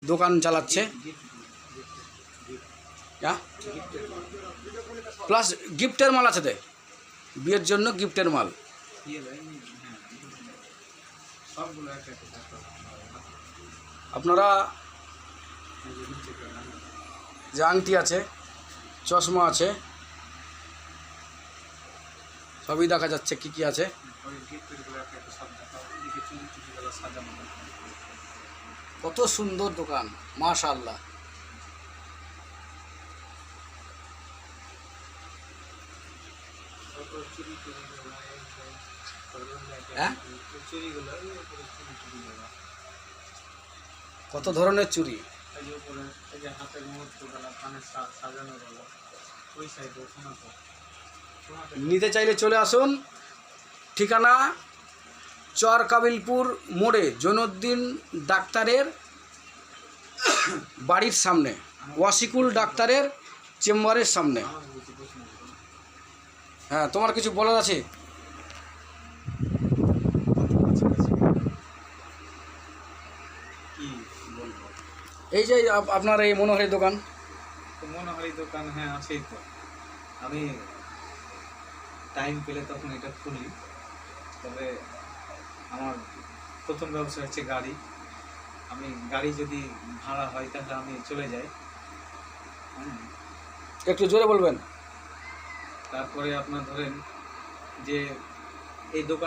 দোকান চালাচ্ছে, হ্যাঁ, প্লাস গিফটের মাল আছে, বিয়ের জন্য গিফটের মাল। আপনারা যে আংটি আছে, চশমা আছে, সবই দেখা যাচ্ছে কি কি আছে। কত সুন্দর দোকান, মাশাআল্লাহ। হ্যাঁ, কত ধরনের চুড়ি, নিতে চাইলে চলে আসুন। ঠিকানা চর কাবিলপুর মোড়ে জৈনুদ্দিন ডাক্তারের বাড়ির সামনে, ওয়াসিকুল ডাক্তারের চেম্বারের সামনে। হ্যাঁ, তোমার কিছু বলার আছে? এই যে আপনার এই মনোহরি দোকান, মনোহরি দোকান, হ্যাঁ আছেই তো। আমি টাইম পেলে তখন এটা খুলি। তবে আমার প্রথম ব্যবসা হচ্ছে গাড়ি। আমি গাড়ি যদি ভাড়া হয় তাহলে আমি চলে যাই। একটু জোরে বলবেন। তারপরে আপনার ধরেন যে এই দোকান